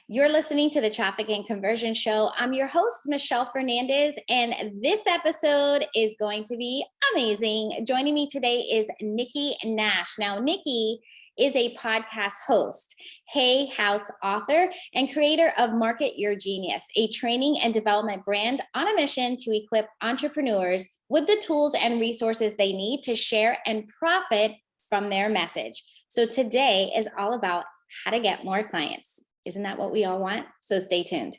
You're listening to the Traffic and Conversion Show. I'm your host, Michelle Fernandez, and this episode is going to be amazing. Joining me today is Nikki Nash. Now, Nikki is a podcast host, Hay House author, and creator of Market Your Genius, a training and development brand on a mission to equip entrepreneurs with the tools and resources they need to share and profit from their message. So today is all about how to get more clients. Isn't that what we all want? So stay tuned.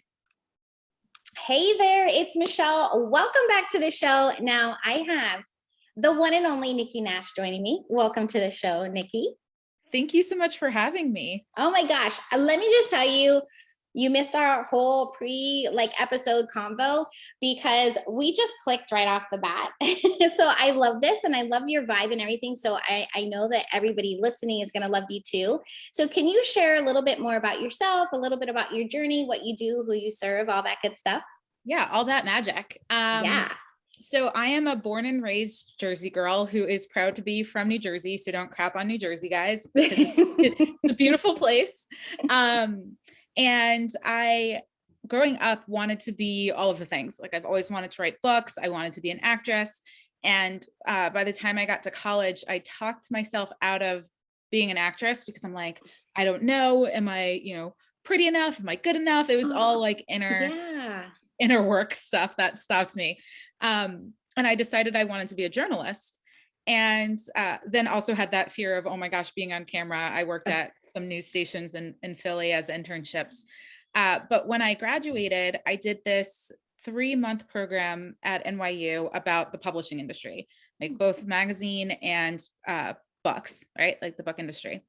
Hey there, it's Michelle. Welcome back to the show. Now I have the one and only Nikki Nash joining me. Welcome to the show, Nikki. Thank you so much for having me. Oh my gosh. Let me just tell you, you missed our whole episode combo because we just clicked right off the bat. So I love this and I love your vibe and everything. So I know that everybody listening is going to love you too. So can you share a little bit more about yourself, a little bit about your journey, what you do, who you serve, all that good stuff? Yeah, all that magic. So I am a born and raised Jersey girl who is proud to be from New Jersey. So don't crap on New Jersey, guys. It's a beautiful place. And I, growing up, wanted to be all of the things. Like I've always wanted to write books. I wanted to be an actress. And by the time I got to college, I talked myself out of being an actress because I'm like, I don't know. Am I, pretty enough? Am I good enough? It was all like inner work stuff that stopped me. And I decided I wanted to be a journalist. And then also had that fear of, oh my gosh, being on camera. I worked at some news stations in Philly as internships. But when I graduated, I did this 3-month program at NYU about the publishing industry, like both magazine and books, right? Like the book industry.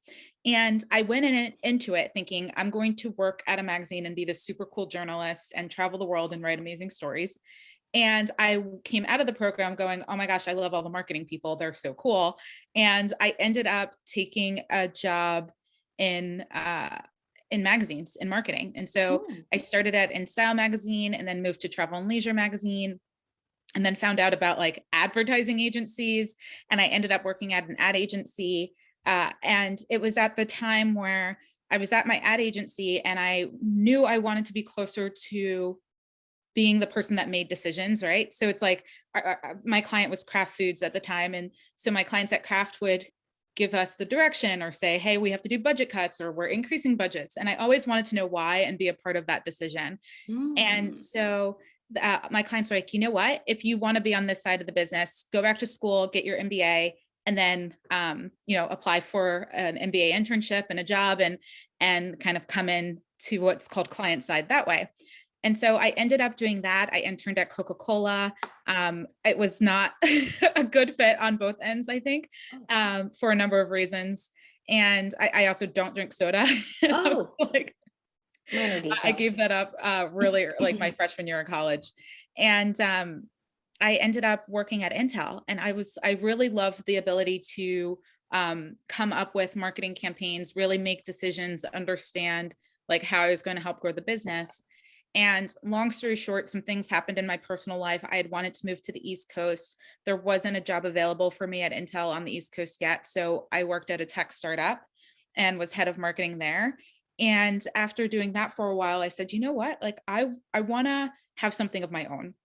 And I went into it thinking I'm going to work at a magazine and be this super cool journalist and travel the world and write amazing stories. And I came out of the program going, oh my gosh, I love all the marketing people. They're so cool. And I ended up taking a job in magazines in marketing. And so I started at In Style magazine and then moved to Travel and Leisure magazine and then found out about like advertising agencies. And I ended up working at an ad agency. And it was at the time where I was at my ad agency and I knew I wanted to be closer to being the person that made decisions, right? So it's like my client was Kraft Foods at the time. And so my clients at Kraft would give us the direction or say, hey, we have to do budget cuts or we're increasing budgets. And I always wanted to know why and be a part of that decision. And so my clients were like, you know what, if you want to be on this side of the business, go back to school, get your MBA, and then, apply for an MBA internship and a job and kind of come in to what's called client side that way. And so I ended up doing that. I interned at Coca-Cola. It was not a good fit on both ends, I think, for a number of reasons. And I also don't drink soda. I gave that up really like my freshman year in college. And I ended up working at Intel. And I really loved the ability to come up with marketing campaigns, really make decisions, understand like how I was going to help grow the business. And long story short, some things happened in my personal life. I had wanted to move to the East Coast. There wasn't a job available for me at Intel on the East Coast yet. So I worked at a tech startup and was head of marketing there. And after doing that for a while, I said, you know what, like I want to have something of my own,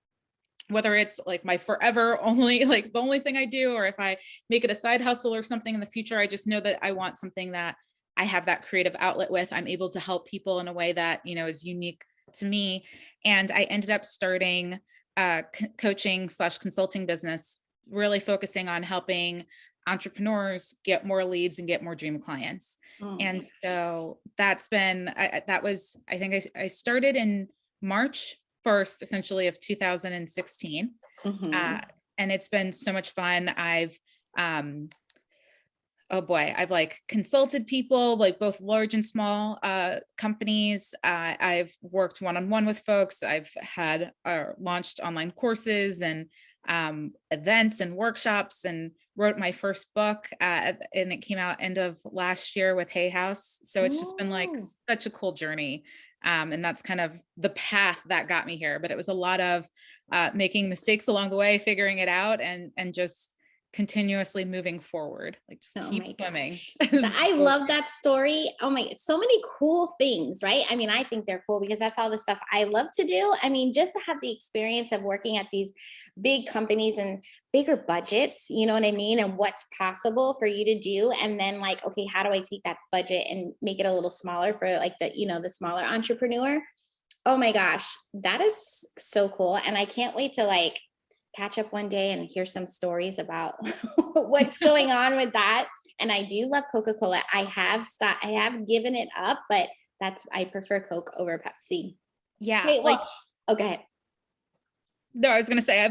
whether it's like my forever only, like the only thing I do, or if I make it a side hustle or something in the future, I just know that I want something that I have that creative outlet with. I'm able to help people in a way that, is unique to me. And I ended up starting a coaching / consulting business, really focusing on helping entrepreneurs get more leads and get more dream clients. And so that's been, I think I started in March 1st, essentially of 2016. And it's been so much fun. I've like consulted people, like both large and small companies. I've worked one-on-one with folks. I've had launched online courses and events and workshops and wrote my first book. And it came out end of last year with Hay House. So it's just been like such a cool journey. And that's kind of the path that got me here. But it was a lot of making mistakes along the way, figuring it out and just continuously moving forward, like just keep swimming. I love that story. Oh my, so many cool things, right? I mean, I think they're cool because that's all the stuff I love to do. I mean, just to have the experience of working at these big companies and bigger budgets, you know what I mean? And what's possible for you to do. And then like, okay, how do I take that budget and make it a little smaller for like the, you know, the smaller entrepreneur? Oh my gosh, that is so cool. And I can't wait to like catch up one day and hear some stories about what's going on with that. And I do love Coca-Cola. I have given it up, but I prefer Coke over Pepsi. Yeah. Wait, well, okay. No, I was going to say,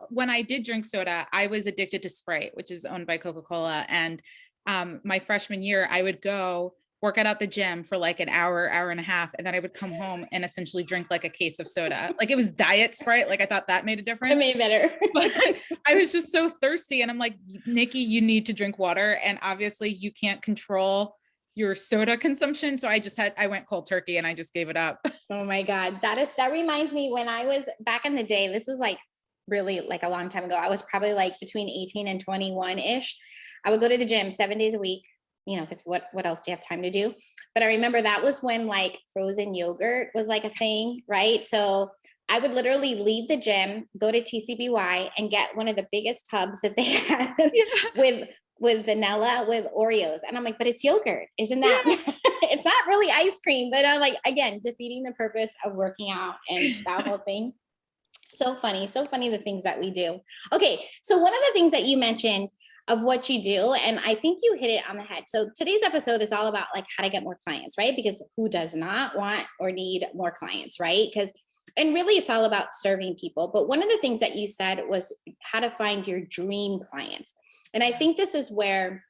when I did drink soda, I was addicted to Sprite, which is owned by Coca-Cola. And my freshman year, I would go work out at the gym for like an hour and a half. And then I would come home and essentially drink like a case of soda. Like it was diet Sprite. Like I thought that made a difference. It made better. But I was just so thirsty. And I'm like, Nikki, you need to drink water. And obviously you can't control your soda consumption. So I went cold turkey and I just gave it up. Oh my God. That reminds me when I was back in the day, this was like really like a long time ago. I was probably like between 18 and 21 ish. I would go to the gym 7 days a week, you know, because what else do you have time to do? But I remember that was when like frozen yogurt was like a thing, right? So I would literally leave the gym, go to TCBY and get one of the biggest tubs that they had with vanilla, with Oreos. And I'm like, but it's yogurt. Isn't that, it's not really ice cream, but I'm like, again, defeating the purpose of working out and that whole thing. So funny the things that we do. Okay. So one of the things that you mentioned of what you do, and I think you hit it on the head. So today's episode is all about like how to get more clients, right? Because who does not want or need more clients, right? And really it's all about serving people. But one of the things that you said was how to find your dream clients. And I think this is where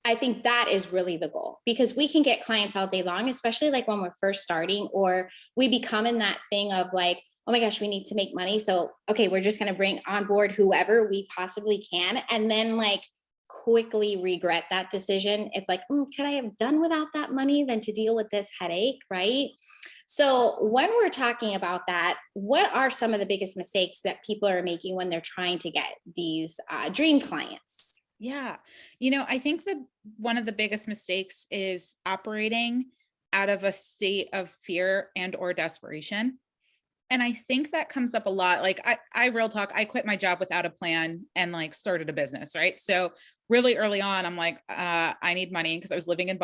I think that is really the goal, because we can get clients all day long, especially like when we're first starting, or we become in that thing of like, oh my gosh, we need to make money. So, okay, we're just going to bring on board whoever we possibly can. And then like quickly regret that decision. It's like, could I have done without that money than to deal with this headache, right? So when we're talking about that, what are some of the biggest mistakes that people are making when they're trying to get these dream clients? Yeah. You know, I think that one of the biggest mistakes is operating out of a state of fear and or desperation. And I think that comes up a lot. Like I real talk, I quit my job without a plan and like started a business. Right. So really early on, I'm like, I need money because I was living in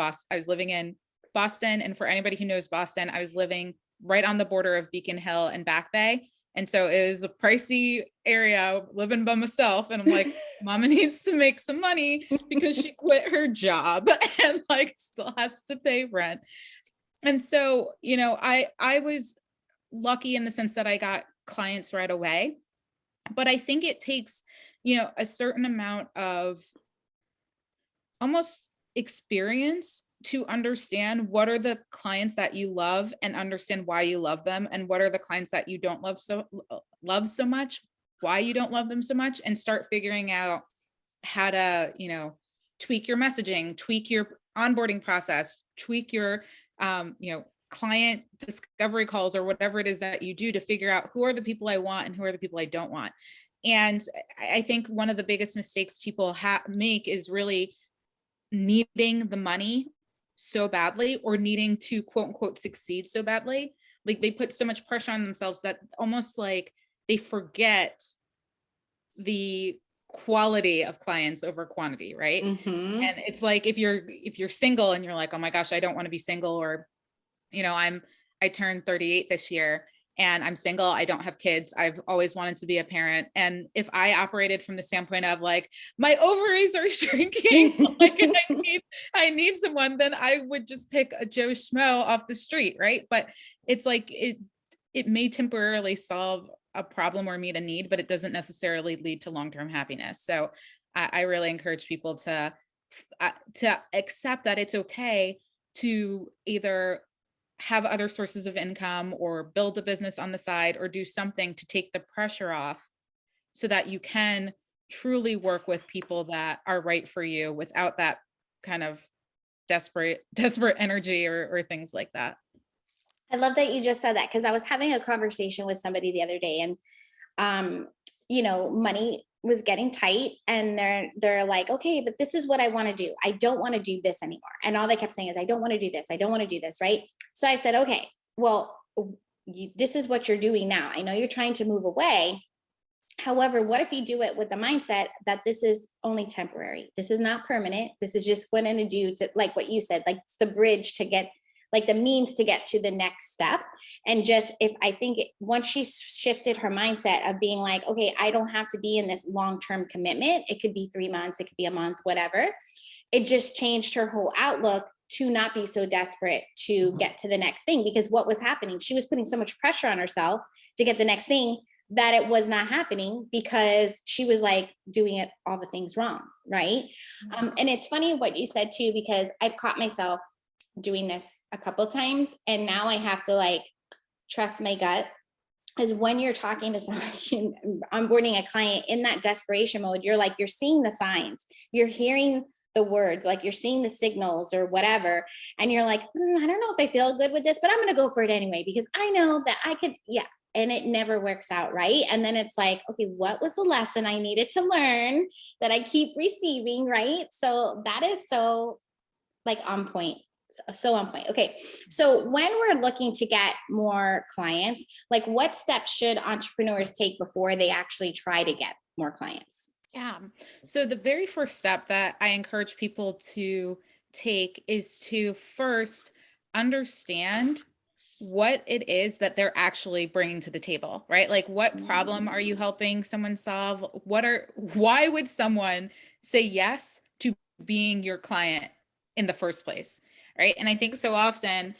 Boston. And for anybody who knows Boston, I was living right on the border of Beacon Hill and Back Bay. And so it was a pricey area living by myself. And I'm like, mama needs to make some money because she quit her job and like still has to pay rent. And so, you know, I was lucky in the sense that I got clients right away, but I think it takes, you know, a certain amount of almost experience to understand what are the clients that you love and understand why you love them, and what are the clients that you don't love so much, why you don't love them so much, and start figuring out how to, you know, tweak your messaging, tweak your onboarding process, tweak your, you know, client discovery calls or whatever it is that you do to figure out who are the people I want and who are the people I don't want. And I think one of the biggest mistakes people make is really needing the money so badly, or needing to quote unquote succeed so badly. Like they put so much pressure on themselves that almost like they forget the quality of clients over quantity, right? Mm-hmm. And it's like if you're single and you're like, oh my gosh, I don't want to be single, or you know, I turned 38 this year and I'm single, I don't have kids, I've always wanted to be a parent. And if I operated from the standpoint of like, my ovaries are shrinking, like I need someone, then I would just pick a Joe Schmo off the street, right? But it's like, it may temporarily solve a problem or meet a need, but it doesn't necessarily lead to long-term happiness. So I really encourage people to accept that it's okay to either have other sources of income or build a business on the side or do something to take the pressure off so that you can truly work with people that are right for you without that kind of desperate energy or things like that. I love that you just said that, because I was having a conversation with somebody the other day, and you know, money was getting tight, and they're like, okay, but this is what I want to do. I don't want to do this anymore. And all they kept saying is, I don't want to do this. I don't want to do this. Right. So I said, okay, well, this is what you're doing now. I know you're trying to move away. However, what if you do it with the mindset that this is only temporary? This is not permanent. This is just going to do, to, like what you said, like it's the bridge to get, like the means to get to the next step. And just, if I think once she shifted her mindset of being like, okay, I don't have to be in this long-term commitment. It could be 3 months, it could be a month, whatever. It just changed her whole outlook to not be so desperate to get to the next thing. Because what was happening, she was putting so much pressure on herself to get the next thing, that it was not happening because she was like doing it all the things wrong. Right. And it's funny what you said too, because I've caught myself doing this a couple of times, and now I have to like trust my gut. Is when you're talking to somebody and onboarding a client in that desperation mode, you're like, you're seeing the signs, you're hearing the words, like you're seeing the signals or whatever. And you're like, I don't know if I feel good with this, but I'm going to go for it anyway, because I know that I could, yeah. And it never works out. Right. And then it's like, okay, what was the lesson I needed to learn that I keep receiving? Right. So that is so like on point. So on point. Okay. So when we're looking to get more clients, like what steps should entrepreneurs take before they actually try to get more clients? Yeah. So the very first step that I encourage people to take is to first understand what it is that they're actually bringing to the table, right? Like what problem are you helping someone solve? Why would someone say yes to being your client in the first place? Right. And I think so often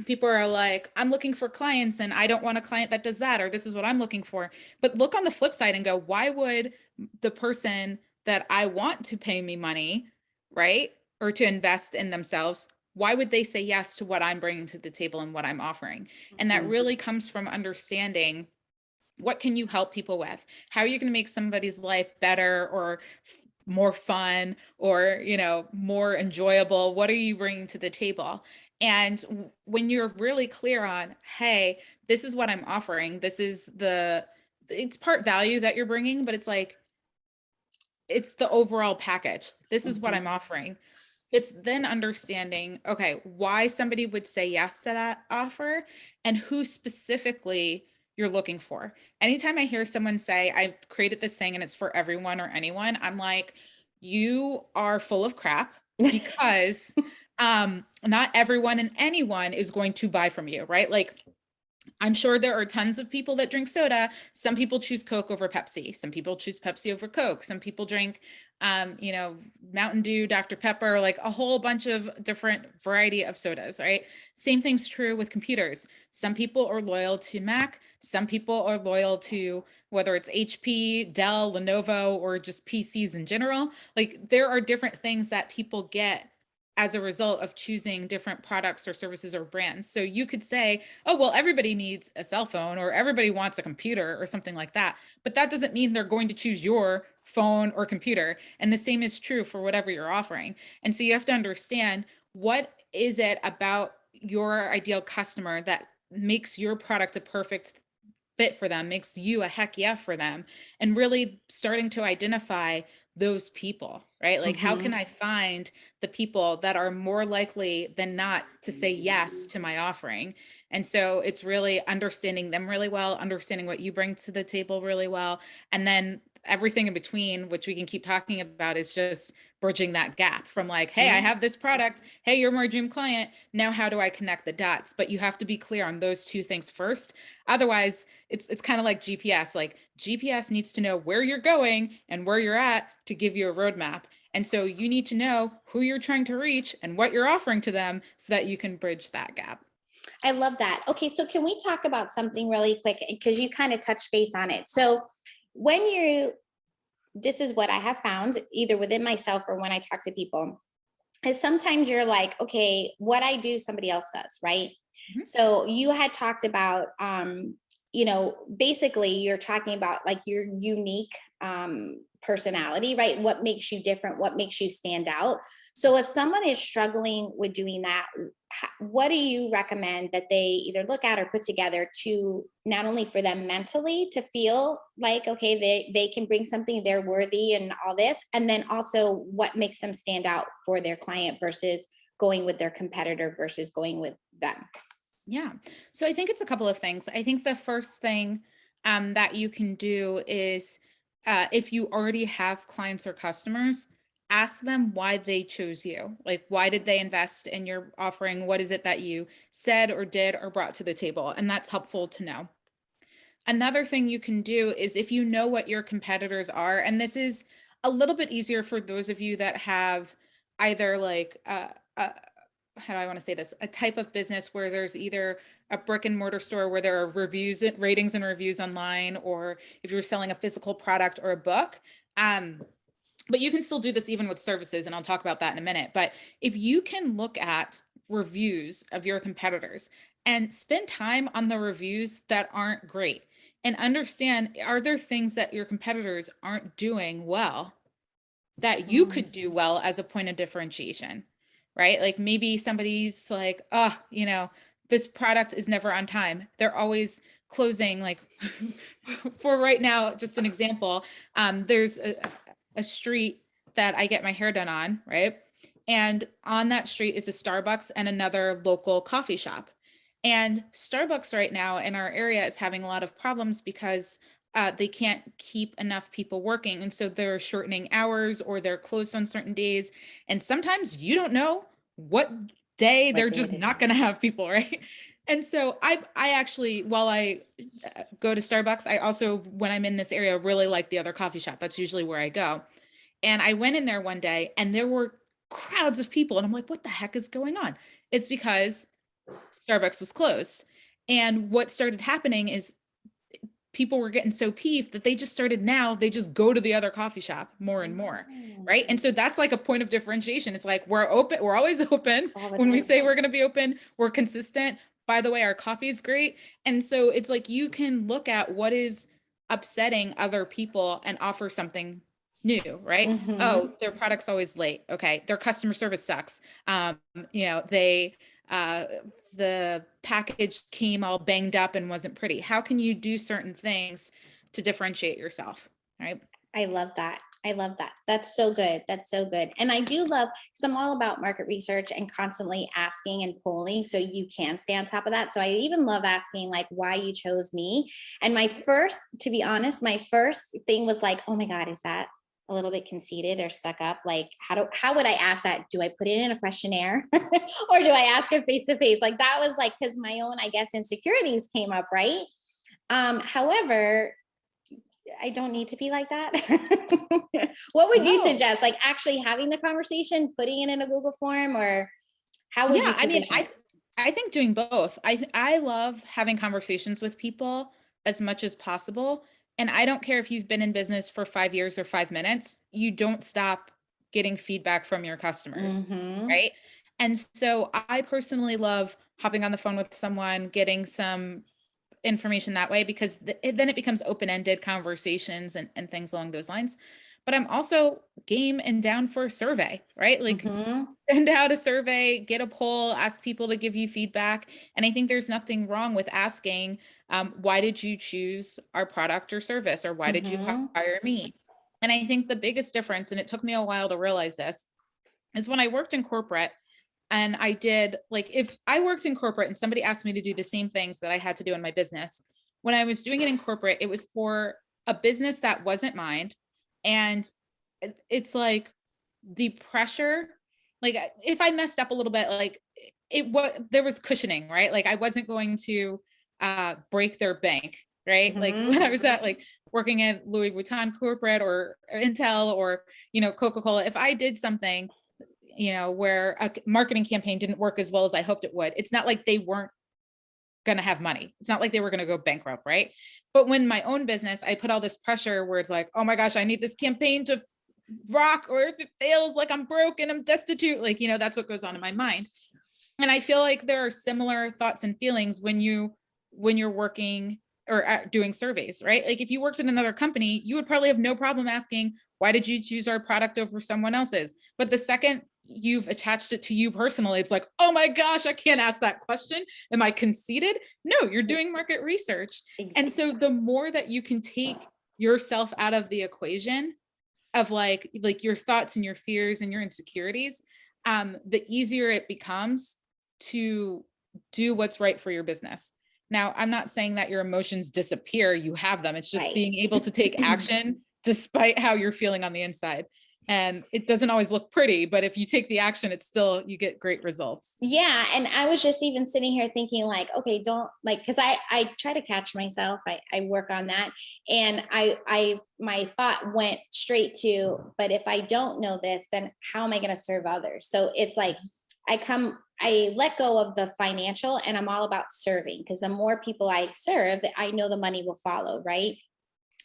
people are like, I'm looking for clients and I don't want a client that does that, or this is what I'm looking for. But look on the flip side and go, why would the person that I want to pay me money, right, or to invest in themselves, why would they say yes to what I'm bringing to the table and what I'm offering? And that really comes from understanding, what can you help people with? How are you going to make somebody's life better or more fun or, more enjoyable? What are you bringing to the table? And when you're really clear on, hey, this is what I'm offering, it's part value that you're bringing, but it's like, it's the overall package. This is what I'm offering. It's then understanding, okay, why somebody would say yes to that offer and who specifically you're looking for. Anytime I hear someone say, I created this thing and it's for everyone or anyone, I'm like, you are full of crap, because not everyone and anyone is going to buy from you, right? Like, I'm sure there are tons of people that drink soda. Some people choose Coke over Pepsi. Some people choose Pepsi over Coke. Some people drink, Mountain Dew, Dr. Pepper, like a whole bunch of different variety of sodas, right? Same thing's true with computers. Some people are loyal to Mac. Some people are loyal to whether it's HP, Dell, Lenovo, or just PCs in general. Like there are different things that people get as a result of choosing different products or services or brands. So you could say, oh, well, everybody needs a cell phone or everybody wants a computer or something like that. But that doesn't mean they're going to choose your phone or computer. And the same is true for whatever you're offering. And so you have to understand, what is it about your ideal customer that makes your product a perfect fit for them, makes you a heck yeah for them, and really starting to identify those people, right? Like, how can I find the people that are more likely than not to say yes to my offering? And so it's really understanding them really well, understanding what you bring to the table really well. And then everything in between, which we can keep talking about, is just bridging that gap from like, hey, I have this product. Hey, you're my dream client. Now, how do I connect the dots? But you have to be clear on those two things first. Otherwise, it's kind of like GPS. Like GPS needs to know where you're going and where you're at to give you a roadmap. And so you need to know who you're trying to reach and what you're offering to them so that you can bridge that gap. I love that. Okay, so can we talk about something really quick, because you kind of touched base on it. So this is what I have found either within myself or when I talk to people, is sometimes you're like, okay, what I do, somebody else does, right? So you had talked about, basically you're talking about like your unique personality, right? What makes you different? What makes you stand out? So if someone is struggling with doing that, what do you recommend that they either look at or put together to not only for them mentally to feel like, okay, they can bring something, they're worthy and all this, and then also what makes them stand out for their client versus going with their competitor versus going with them? Yeah. So I think it's a couple of things. I think the first thing that you can do is if you already have clients or customers, ask them why they chose you. Like, why did they invest in your offering? What is it that you said or did or brought to the table? And that's helpful to know. Another thing you can do is if you know what your competitors are, and this is a little bit easier for those of you that have either like how do I want to say this? A type of business where there's either a brick and mortar store where there are reviews, ratings and reviews online, or if you're selling a physical product or a book. But you can still do this even with services, and I'll talk about that in a minute. But if you can look at reviews of your competitors and spend time on the reviews that aren't great and understand, are there things that your competitors aren't doing well that you could do well as a point of differentiation? Right? Like maybe somebody's like, oh, this product is never on time. They're always closing. Like for right now, just an example, there's a street that I get my hair done on, right? And on that street is a Starbucks and another local coffee shop. And Starbucks right now in our area is having a lot of problems because they can't keep enough people working. And so they're shortening hours or they're closed on certain days. And sometimes you don't know what day they're just not going to have people, right? And so I actually, while I go to Starbucks, I also, when I'm in this area, really like the other coffee shop. That's usually where I go. And I went in there one day and there were crowds of people. And I'm like, what the heck is going on? It's because Starbucks was closed. And what started happening is people were getting so peeved that they just go to the other coffee shop more and more. Right. And so that's like a point of differentiation. It's like, we're open. We're always open. When we say we're going to be open, we're consistent. By the way, our coffee is great. And so it's like, you can look at what is upsetting other people and offer something new, right? Mm-hmm. Oh, their product's always late. Okay. Their customer service sucks. The package came all banged up and wasn't pretty. How can you do certain things to differentiate yourself? Right. I love that. That's so good. And I do love, because I'm all about market research and constantly asking and polling so you can stay on top of that. So I even love asking like why you chose me. And to be honest, my first thing was like, oh my God, is that a little bit conceited or stuck up? Like, how would I ask that? Do I put it in a questionnaire or do I ask it face to face? Like that was like, because my own, I guess, insecurities came up, right? However, I don't need to be like that. What would you suggest? Like actually having the conversation, putting it in a Google form, or how would you position it? I think doing both. I love having conversations with people as much as possible. And I don't care if you've been in business for 5 years or 5 minutes, you don't stop getting feedback from your customers, right? And so I personally love hopping on the phone with someone, getting some information that way, because then it becomes open-ended conversations and things along those lines. But I'm also game and down for a survey, right? Like send out a survey, get a poll, ask people to give you feedback. And I think there's nothing wrong with asking, why did you choose our product or service? Or why did you hire me? And I think the biggest difference, and it took me a while to realize this, is when I worked in corporate, and I did, like, if I worked in corporate and somebody asked me to do the same things that I had to do in my business, when I was doing it in corporate, it was for a business that wasn't mine. And it's like the pressure, like if I messed up a little bit, like there was cushioning, right? Like I wasn't going to break their bank, right? Like when I was at like working at Louis Vuitton corporate or Intel or, Coca-Cola, if I did something, where a marketing campaign didn't work as well as I hoped it would, it's not like they weren't going to have money. It's not like they were going to go bankrupt, right? But when my own business, I put all this pressure where it's like, oh my gosh, I need this campaign to rock, or if it fails, like I'm broke and I'm destitute, like, that's what goes on in my mind. And I feel like there are similar thoughts and feelings when you're working or doing surveys, right? Like if you worked in another company, you would probably have no problem asking, Why did you choose our product over someone else's? But the second you've attached it to you personally, it's like, oh my gosh, I can't ask that question. Am I conceited? No, you're doing market research. Exactly. And so the more that you can take yourself out of the equation of like your thoughts and your fears and your insecurities, the easier it becomes to do what's right for your business. Now, I'm not saying that your emotions disappear. You have them. It's just right. Being able to take action despite how you're feeling on the inside. And it doesn't always look pretty, but if you take the action, it's still, you get great results. Yeah. And I was just even sitting here thinking like, okay, don't like, cause I try to catch myself. I work on that. And my thought went straight to, but if I don't know this, then how am I going to serve others? So it's like, I let go of the financial and I'm all about serving, because the more people I serve, I know the money will follow. Right.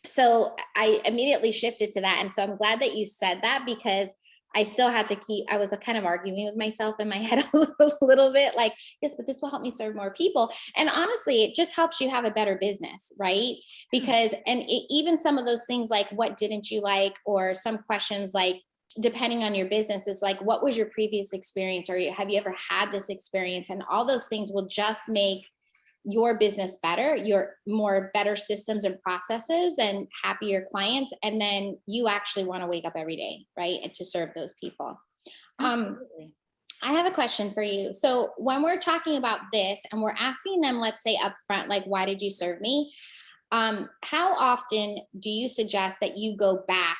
So I immediately shifted to that. And so I'm glad that you said that, because I still had to I was kind of arguing with myself in my head a little bit like, yes, but this will help me serve more people. And honestly, it just helps you have a better business, right? Because, even some of those things like, what didn't you like? Or some questions like, depending on your business, is like, what was your previous experience? Or have you ever had this experience? And all those things will just make your business better, your more better systems and processes and happier clients. And then you actually want to wake up every day, right? And to serve those people. Absolutely. I have a question for you. So when we're talking about this and we're asking them, let's say upfront, like, why did you serve me? How often do you suggest that you go back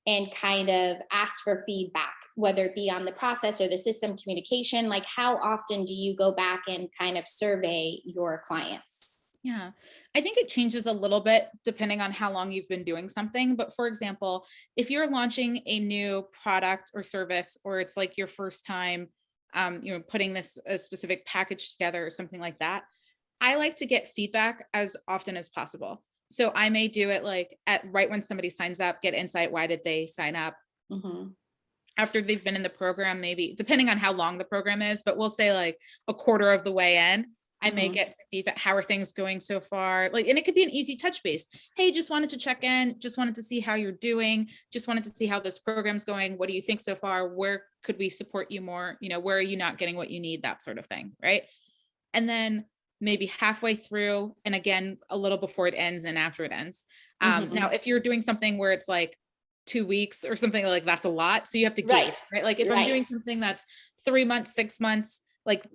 and kind of ask for feedback, whether it be on the process or the system communication? Like, how often do you go back and kind of survey your clients? Yeah, I think it changes a little bit depending on how long you've been doing something. But for example, if you're launching a new product or service, or it's like your first time, putting a specific package together or something like that, I like to get feedback as often as possible. So I may do it like right when somebody signs up, get insight. Why did they sign up? Mm-hmm. After they've been in the program, maybe depending on how long the program is, but we'll say like a quarter of the way in, I may get some feedback. How are things going so far? Like, and it could be an easy touch base. Hey, just wanted to check in. Just wanted to see how you're doing. Just wanted to see how this program's going. What do you think so far? Where could we support you more? Where are you not getting what you need? That sort of thing. Right. And then maybe halfway through, and again, a little before it ends and after it ends. Now, if you're doing something where it's like 2 weeks or something, like that's a lot. So you have to gauge, right? Like if I'm doing something that's 3 months, 6 months, like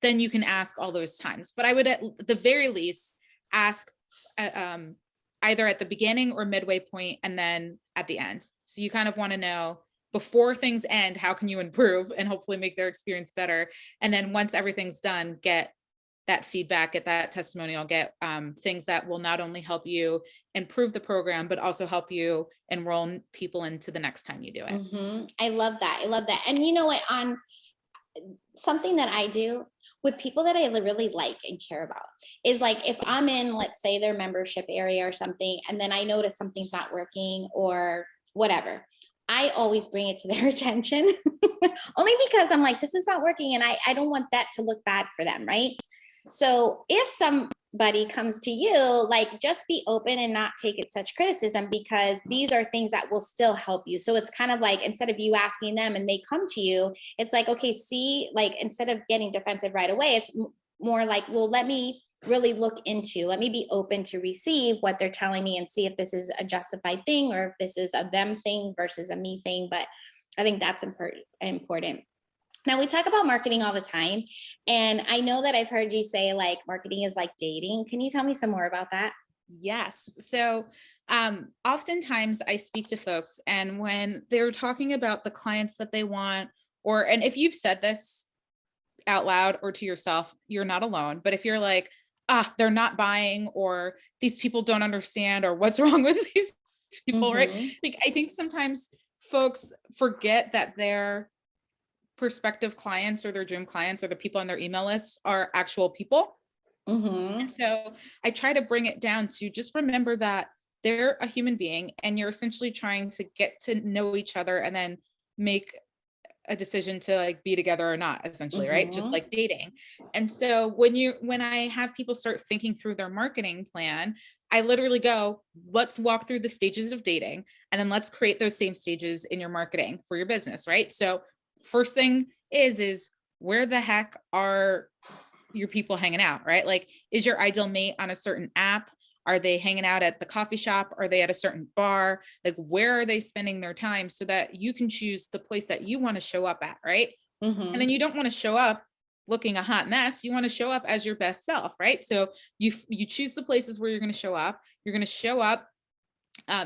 then you can ask all those times. But I would at the very least ask either at the beginning or midway point, and then at the end. So you kind of want to know before things end, how can you improve and hopefully make their experience better? And then once everything's done, get that feedback, get that testimonial, get things that will not only help you improve the program, but also help you enroll people into the next time you do it. Mm-hmm. I love that. I love that. And you know what, on something that I do with people that I really like and care about is like, if I'm in, let's say, their membership area or something, and then I notice something's not working or whatever, I always bring it to their attention only because I'm like, this is not working. And I don't want that to look bad for them. Right. So if somebody comes to you, like, just be open and not take it such criticism, because these are things that will still help you. So it's kind of like, instead of you asking them and they come to you, it's like, okay, see, like, instead of getting defensive right away, it's more like, well, let me really let me be open to receive what they're telling me and see if this is a justified thing or if this is a them thing versus a me thing. But I think that's important. Now, we talk about marketing all the time, and I know that I've heard you say like marketing is like dating. Can you tell me some more about that? Yes. So oftentimes I speak to folks, and when they're talking about the clients that they want, and if you've said this out loud or to yourself, you're not alone. But if you're like, they're not buying, or these people don't understand, or what's wrong with these people, right? Like, I think sometimes folks forget that their prospective clients or their dream clients or the people on their email list are actual people. And so I try to bring it down to just remember that they're a human being, and you're essentially trying to get to know each other and then make a decision to like be together or not, essentially, right? Just like dating. And so when I have people start thinking through their marketing plan, I literally go, let's walk through the stages of dating, and then let's create those same stages in your marketing for your business, right? So first thing is where the heck are your people hanging out, right? Like, is your ideal mate on a certain app? Are they hanging out at the coffee shop? Are they at a certain bar? Like, where are they spending their time, so that you can choose the place that you want to show up at, right? Mm-hmm. And then you don't want to show up looking a hot mess. You want to show up as your best self, right? So you choose the places where you're going to show up. You're going to show up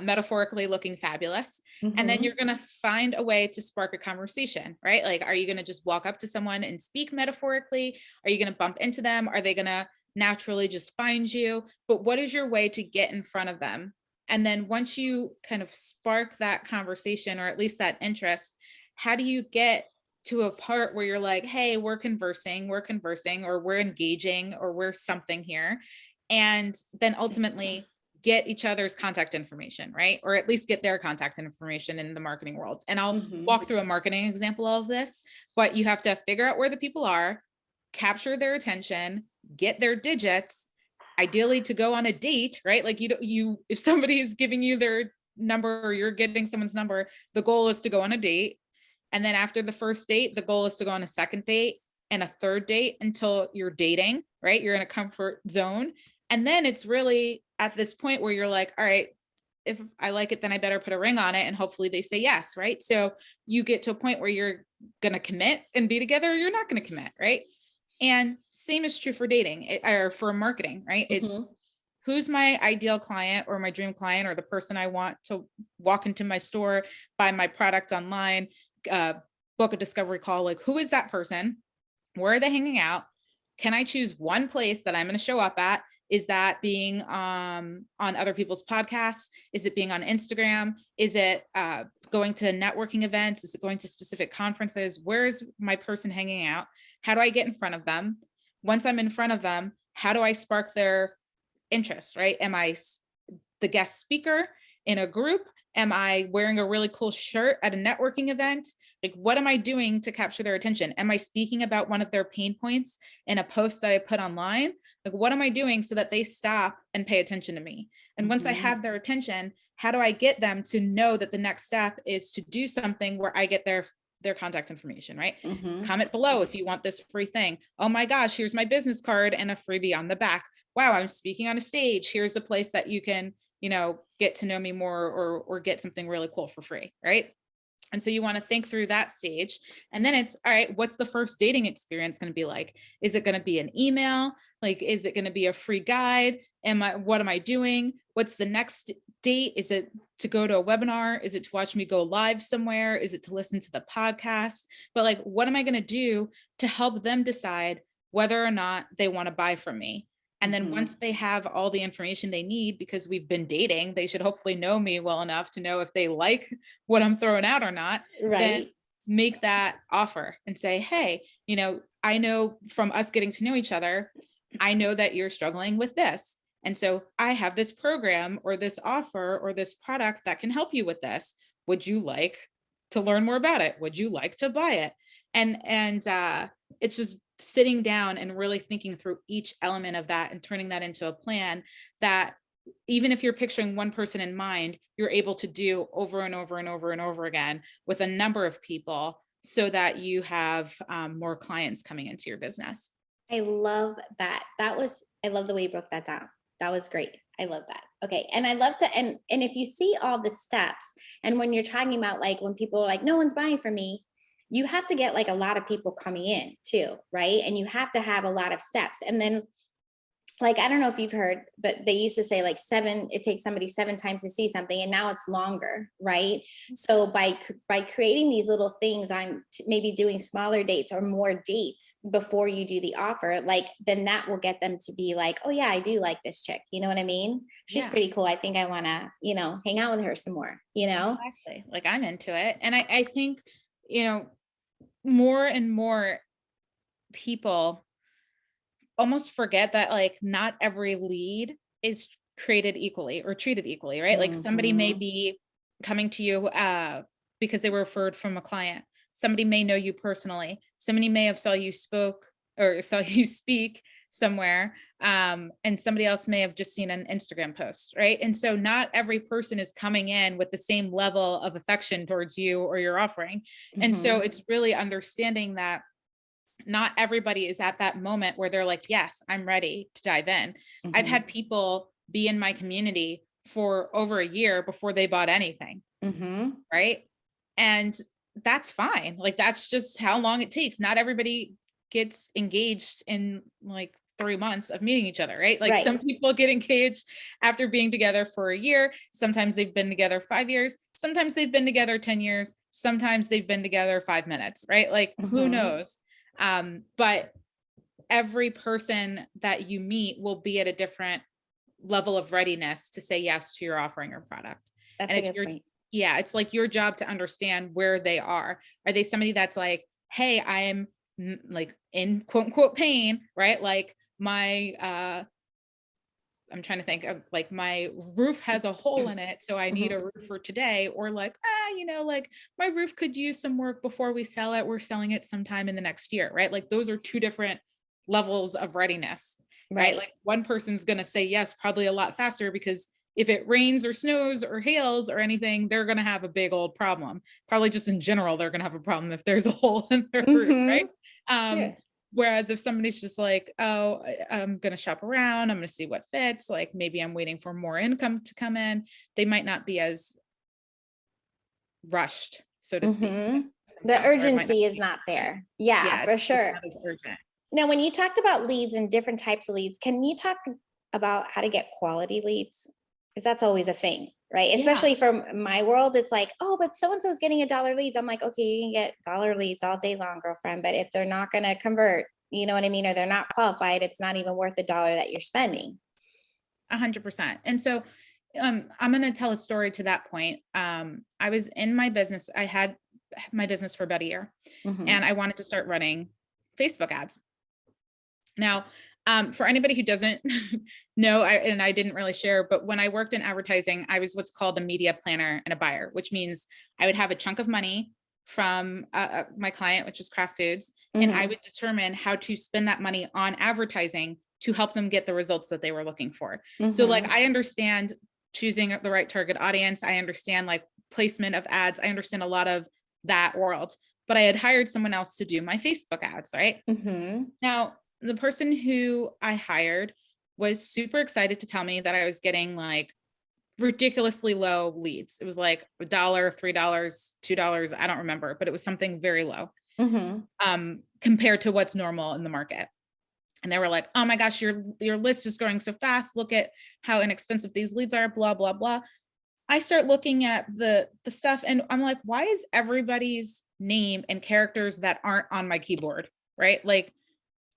metaphorically looking fabulous. Mm-hmm. And then you're going to find a way to spark a conversation, right? Like, are you going to just walk up to someone and speak metaphorically? Are you going to bump into them? Are they going to naturally just find you? But what is your way to get in front of them? And then once you kind of spark that conversation, or at least that interest, how do you get to a part where you're like, hey, we're conversing, or we're engaging, or we're something here. And then ultimately get each other's contact information, right? Or at least get their contact information in the marketing world. And I'll walk through a marketing example of this, but you have to figure out where the people are, capture their attention, get their digits, ideally to go on a date, right? Like, if somebody is giving you their number, or you're getting someone's number, the goal is to go on a date. And then after the first date, the goal is to go on a second date and a third date until you're dating, right? You're in a comfort zone. And then it's really at this point where you're like, all right, if I like it, then I better put a ring on it. And hopefully they say yes, right? So you get to a point where you're going to commit and be together, or you're not going to commit, right? And same is true for dating, or for marketing, right? It's who's my ideal client, or my dream client, or the person I want to walk into my store, buy my product online, book a discovery call. Like, who is that person? Where are they hanging out? Can I choose one place that I'm going to show up at? Is that being on other people's podcasts? Is it being on Instagram? Is it going to networking events? Is it going to specific conferences? Where is my person hanging out? How do I get in front of them? Once I'm in front of them, how do I spark their interest, right? Am I the guest speaker in a group? Am I wearing a really cool shirt at a networking event? Like, what am I doing to capture their attention? Am I speaking about one of their pain points in a post that I put online? Like, what am I doing so that they stop and pay attention to me? And once I have their attention, how do I get them to know that the next step is to do something where I get their contact information, right? Comment below if you want this free thing. Oh my gosh, here's my business card and a freebie on the back. Wow, I'm speaking on a stage. Here's a place that you can, get to know me more, or get something really cool for free, right? And so you want to think through that stage. And then it's, all right, what's the first dating experience going to be like? Is it going to be an email? Like, is it going to be a free guide? What am I doing? What's the next date? Is it to go to a webinar? Is it to watch me go live somewhere? Is it to listen to the podcast? But like, what am I going to do to help them decide whether or not they want to buy from me? And then once they have all the information they need, because we've been dating, they should hopefully know me well enough to know if they like what I'm throwing out or not. Right. Then make that offer and say, hey, I know from us getting to know each other, I know that you're struggling with this. And so I have this program, or this offer, or this product that can help you with this. Would you like to learn more about it? Would you like to buy it? And it's just sitting down and really thinking through each element of that and turning that into a plan that, even if you're picturing one person in mind, you're able to do over and over and over and over again with a number of people, so that you have more clients coming into your business. I love that. I love the way you broke that down. That was great. I love that. Okay. And I love to, and if you see all the steps, and when you're talking about, like, when people are like, no one's buying from me, you have to get like a lot of people coming in too, right? And you have to have a lot of steps. And then, like, I don't know if you've heard, but they used to say like it takes somebody 7 times to see something, and now it's longer, right? So by creating these little things, I'm maybe doing smaller dates or more dates before you do the offer, like, then that will get them to be like, oh yeah, I do like this chick. You know what I mean? She's pretty cool. I think I want to, hang out with her some more, Exactly. Like, I'm into it. And I think, more and more people almost forget that, like, not every lead is created equally or treated equally, right? Like, somebody may be coming to you because they were referred from a client. Somebody may know you personally. Somebody may have saw you speak. somewhere, and somebody else may have just seen an Instagram post, right? And so not every person is coming in with the same level of affection towards you or your offering. And so it's really understanding that not everybody is at that moment where they're like, yes, I'm ready to dive in. I've had people be in my community for over a year before they bought anything. Right. And that's fine. Like, that's just how long it takes. Not everybody gets engaged in like 3 months of meeting each other, right? Like some people get engaged after being together for a year. Sometimes they've been together 5 years. Sometimes they've been together 10 years. Sometimes they've been together 5 minutes, right? Like who knows? But every person that you meet will be at a different level of readiness to say yes to your offering or product. That's and a good point. Yeah, it's like your job to understand where they are. Are they somebody that's like, hey, I am like in quote unquote pain, right? Like my I'm trying to think of like my roof has a hole in it, so I need a roof for today. Or like, like my roof could use some work before we sell it. We're selling it sometime in the next year, right? Like those are two different levels of readiness, right? Like one person's going to say yes probably a lot faster, because if it rains or snows or hails or anything, they're going to have a big old problem. Probably just in general, they're going to have a problem if there's a hole in their roof, right? Sure. Whereas if somebody's just like, oh, I'm going to shop around, I'm going to see what fits, like maybe I'm waiting for more income to come in, they might not be as rushed, so to speak. The urgency is not there. Yeah, for sure. It's not as urgent. Now, when you talked about leads and different types of leads, can you talk about how to get quality leads? Because that's always a thing, right? Especially from my world, it's like, oh, but so-and-so is getting $1 leads. I'm like, okay, you can get $1 leads all day long, girlfriend. But if they're not going to convert, you know what I mean? Or they're not qualified, it's not even worth $1 that you're spending. 100%. And so I'm going to tell a story to that point. I was in my business. I had my business for about a year, and I wanted to start running Facebook ads. Now, for anybody who doesn't know, I didn't really share, but when I worked in advertising, I was what's called a media planner and a buyer, which means I would have a chunk of money from my client, which was Kraft Foods, and I would determine how to spend that money on advertising to help them get the results that they were looking for. So like, I understand choosing the right target audience. I understand like placement of ads. I understand a lot of that world, but I had hired someone else to do my Facebook ads, right? Now, the person who I hired was super excited to tell me that I was getting like ridiculously low leads. It was like $1, $3, $2. I don't remember, but it was something very low compared to what's normal in the market. And they were like, oh my gosh, your list is growing so fast. Look at how inexpensive these leads are, blah, blah, blah. I start looking at the stuff and I'm like, why is everybody's name and characters that aren't on my keyboard, right? Like,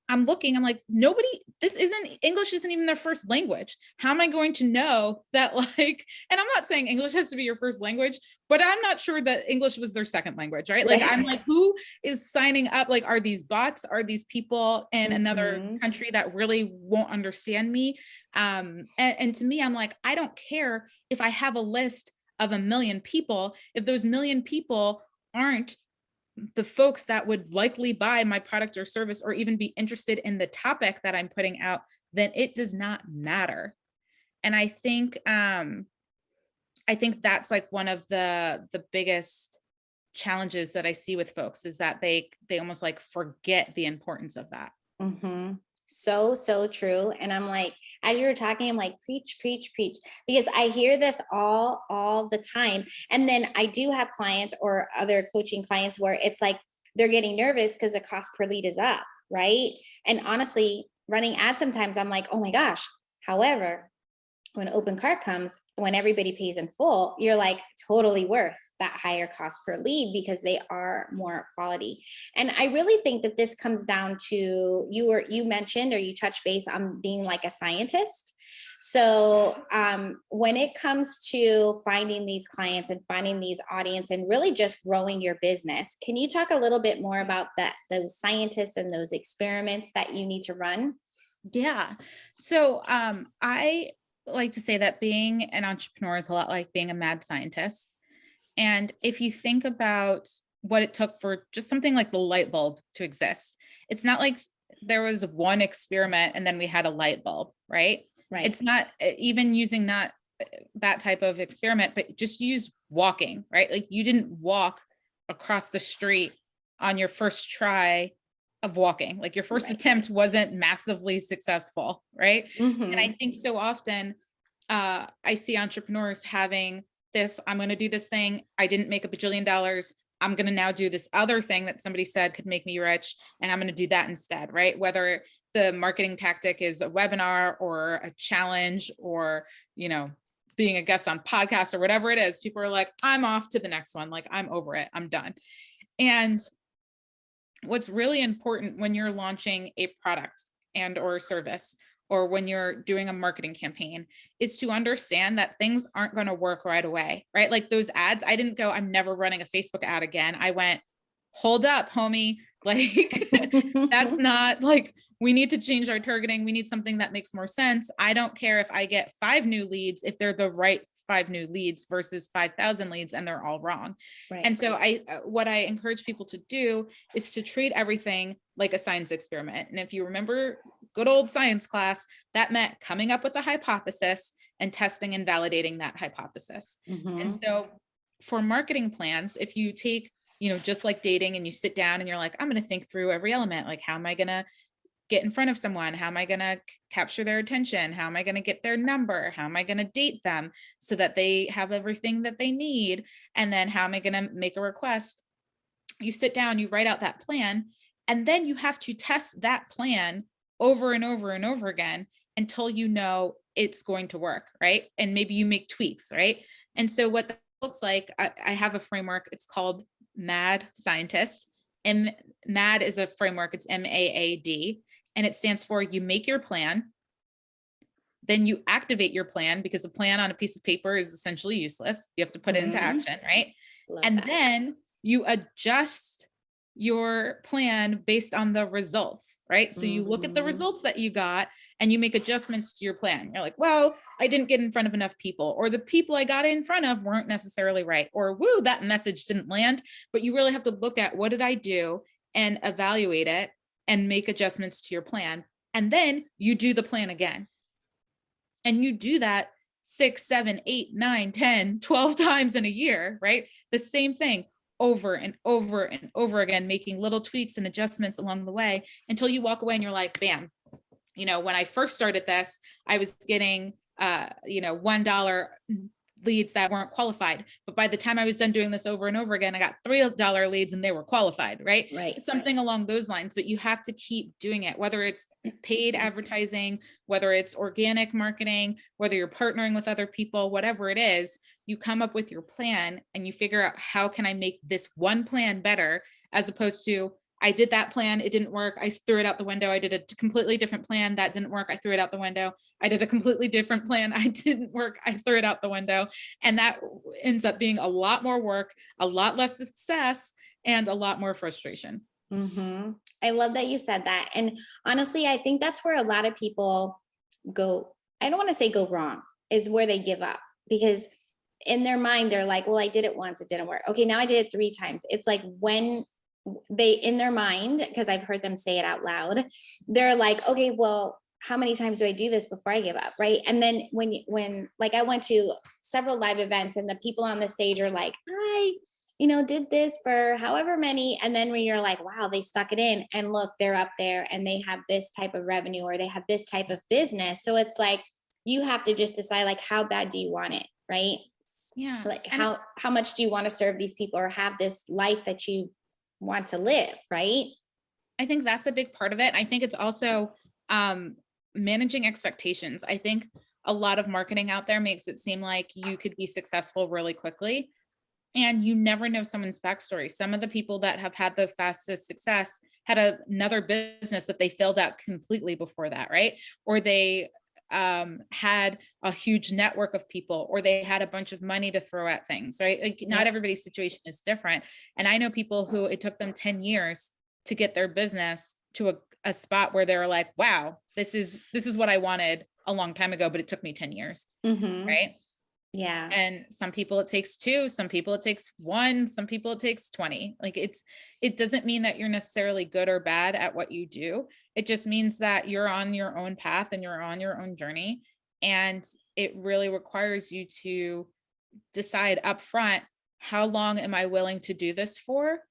I'm like, English isn't even their first language. How am I going to know that like, and I'm not saying English has to be your first language, but I'm not sure that English was their second language, right? Like, I'm like, who is signing up? Like, are these bots? Are these people in another country that really won't understand me? And to me, I'm like, I don't care if I have a list of 1 million people, if those 1 million people aren't the folks that would likely buy my product or service or even be interested in the topic that I'm putting out, then it does not matter. And I think that's like one of the biggest challenges that I see with folks is that they almost like forget the importance of that. So true. And I'm like, as you were talking, I'm like, preach, preach, preach, because I hear this all the time. And then I do have clients or other coaching clients where it's like, they're getting nervous because the cost per lead is up. Right. And honestly, running ads, sometimes I'm like, oh my gosh. However, when open cart comes, when everybody pays in full, you're like totally worth that higher cost per lead because they are more quality. And I really think that this comes down to you mentioned, or you touched base on being like a scientist. So when it comes to finding these clients and finding these audience and really just growing your business, can you talk a little bit more about those scientists and those experiments that you need to run? Yeah. So I like to say that being an entrepreneur is a lot like being a mad scientist. And if you think about what it took for just something like the light bulb to exist, it's not like there was one experiment and then we had a light bulb, right? Right. It's not even using that type of experiment, but just use walking, right? Like you didn't walk across the street on your first try of walking. Like your first attempt wasn't massively successful, right? And I think so often I see entrepreneurs having this, I'm going to do this thing. I didn't make $1 bajillion. I'm going to now do this other thing that somebody said could make me rich. And I'm going to do that instead, right? Whether the marketing tactic is a webinar or a challenge or, you know, being a guest on podcasts or whatever it is, people are like, I'm off to the next one. Like I'm over it. I'm done. And what's really important when you're launching a product and or service, or when you're doing a marketing campaign, is to understand that things aren't going to work right away, right? Like those ads, I didn't go, I'm never running a Facebook ad again. I went, hold up, homie. Like that's not like, we need to change our targeting. We need something that makes more sense. I don't care if I get 5 new leads, if they're the right 5 new leads versus 5,000 leads and they're all wrong. Right. And so what I encourage people to do is to treat everything like a science experiment. And if you remember good old science class, that meant coming up with a hypothesis and testing and validating that hypothesis. And so for marketing plans, if you take, you know, just like dating and you sit down and you're like, I'm going to think through every element, like how am I going to get in front of someone? How am I going to capture their attention? How am I going to get their number? How am I going to date them so that they have everything that they need? And then how am I going to make a request? You sit down, you write out that plan, and then you have to test that plan over and over and over again until you know it's going to work, right? And maybe you make tweaks, right? And so what that looks like, I have a framework. It's called MAD Scientist. And MAD is a framework. It's MAAD. And it stands for you make your plan, then you activate your plan, because a plan on a piece of paper is essentially useless. You have to put it into action, right? And then you adjust your plan based on the results, right? So you look at the results that you got and you make adjustments to your plan. You're like, well, I didn't get in front of enough people, or the people I got in front of weren't necessarily right, or woo, that message didn't land. But you really have to look at what did I do and evaluate it and make adjustments to your plan. And then you do the plan again. And you do that 6, 7, 8, 9, 10, 12 times in a year, right? The same thing over and over and over again, making little tweaks and adjustments along the way until you walk away and you're like, bam. You know, when I first started this, I was getting, $1 leads that weren't qualified. But by the time I was done doing this over and over again, I got $3 leads and they were qualified, right? Something along those lines. But you have to keep doing it, whether it's paid advertising, whether it's organic marketing, whether you're partnering with other people, whatever it is, you come up with your plan and you figure out, how can I make this one plan better, as opposed to, I did that plan, it didn't work, I threw it out the window. I did a completely different plan, that didn't work, I threw it out the window. I did a completely different plan, I didn't work, I threw it out the window. And that ends up being a lot more work, a lot less success, and a lot more frustration. I love that you said that. And honestly, I think that's where a lot of people go, I don't want to say go wrong, is where they give up. Because in their mind, they're like, well, I did it once, it didn't work. Okay, now I did it 3 times. It's like when they, in their mind, because I've heard them say it out loud, they're like, okay, well, how many times do I do this before I give up, right? And then when like I went to several live events and the people on the stage are like, I did this for however many, and then when you're like, wow, they stuck it in, and look, they're up there and they have this type of revenue, or they have this type of business. So it's like, you have to just decide, like, how bad do you want it, right? Yeah. Like how much do you want to serve these people or have this life that you want to live, right? I think that's a big part of it. I think it's also managing expectations. I think a lot of marketing out there makes it seem like you could be successful really quickly, and you never know someone's backstory. Some of the people that have had the fastest success had another business that they filled out completely before that, right? Or they had a huge network of people, or they had a bunch of money to throw at things, right? Like not everybody's situation is different. And I know people who it took them 10 years to get their business to a spot where they were like, wow, this is what I wanted a long time ago, but it took me 10 years. Right. Yeah. And some people it takes 2, some people it takes 1, some people it takes 20. Like it doesn't mean that you're necessarily good or bad at what you do. It just means that you're on your own path and you're on your own journey. And it really requires you to decide upfront, how long am I willing to do this for?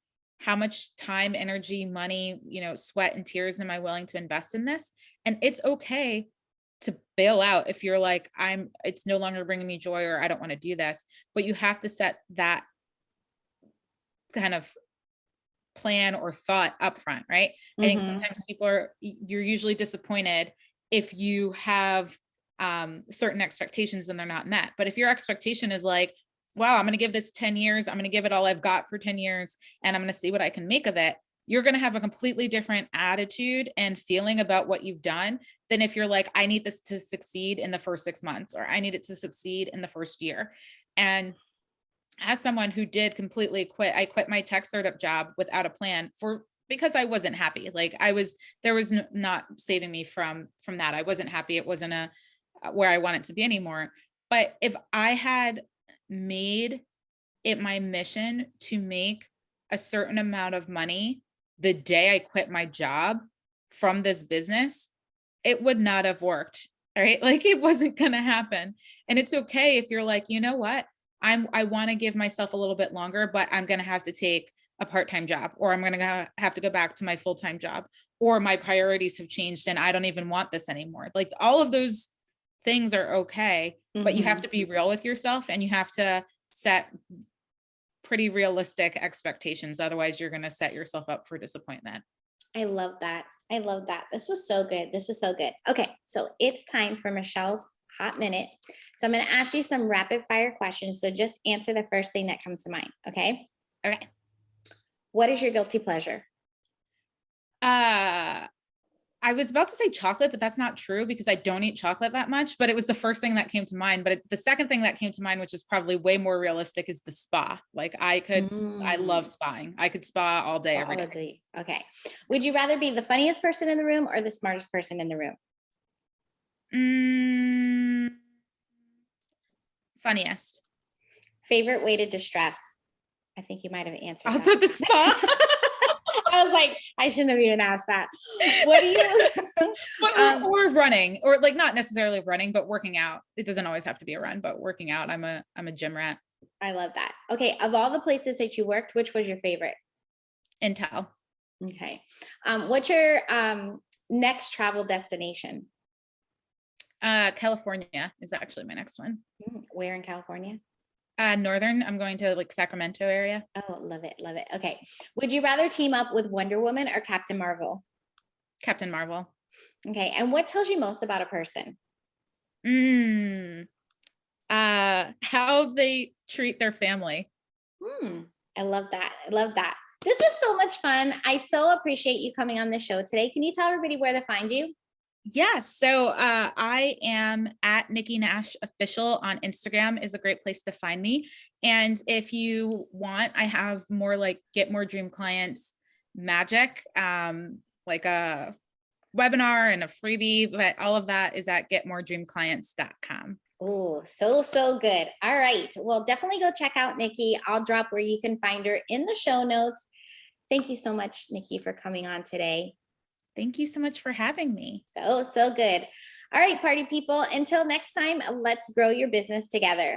How much time, energy, money, sweat and tears am I willing to invest in this? And it's okay to bail out if you're like, it's no longer bringing me joy, or I don't want to do this, but you have to set that kind of plan or thought up front, right? I think sometimes you're usually disappointed if you have certain expectations and they're not met. But if your expectation is like, wow, I'm going to give this 10 years, I'm going to give it all I've got for 10 years, and I'm going to see what I can make of it, you're going to have a completely different attitude and feeling about what you've done than if you're like, I need this to succeed in the first 6 months, or I need it to succeed in the first year. And as someone who did completely quit, I quit my tech startup job without a plan because I wasn't happy. Like there was not saving me from that. I wasn't happy. It wasn't where I wanted to be anymore. But if I had made it my mission to make a certain amount of money the day I quit my job from this business, it would not have worked. Right? Like it wasn't going to happen. And it's okay if you're like, you know what? I want to give myself a little bit longer, but I'm going to have to take a part-time job, or I'm going to have to go back to my full-time job, or my priorities have changed and I don't even want this anymore. Like all of those things are okay, but you have to be real with yourself and you have to set pretty realistic expectations. Otherwise, you're going to set yourself up for disappointment. I love that. I love that. This was so good. This was so good. Okay. So it's time for Michelle's hot minute. So I'm going to ask you some rapid fire questions. So just answer the first thing that comes to mind. Okay. Okay. What is your guilty pleasure? I was about to say chocolate, but that's not true because I don't eat chocolate that much, but it was the first thing that came to mind. But the second thing that came to mind, which is probably way more realistic, is the spa. Like I love spaing. I could spa all day, every day. Okay. Would you rather be the funniest person in the room or the smartest person in the room? Funniest. Favorite way to distress? I think you might have answered also that. The spa. I was like, I shouldn't have even asked that. What do you or running, or like not necessarily running, but working out. It doesn't always have to be a run, but working out. I'm a gym rat. I love that. Okay. Of all the places that you worked, which was your favorite? Intel. Okay. What's your next travel destination? California is actually my next one. Where in California? Northern. I'm going to like Sacramento area. Oh, love it. Love it. Okay. Would you rather team up with Wonder Woman or Captain Marvel? Captain Marvel. Okay. And what tells you most about a person? How they treat their family. I love that. I love that. This was so much fun. I so appreciate you coming on the show today. Can you tell everybody where to find you? Yes. So I am at Nikki Nash official on Instagram is a great place to find me. And if you want, I have more like get more dream clients magic, like a webinar and a freebie, but all of that is at getmoredreamclients.com. Oh, so good. All right. Well, definitely go check out Nikki. I'll drop where you can find her in the show notes. Thank you so much, Nikki, for coming on today. Thank you so much for having me. So good. All right, party people. Until next time, let's grow your business together.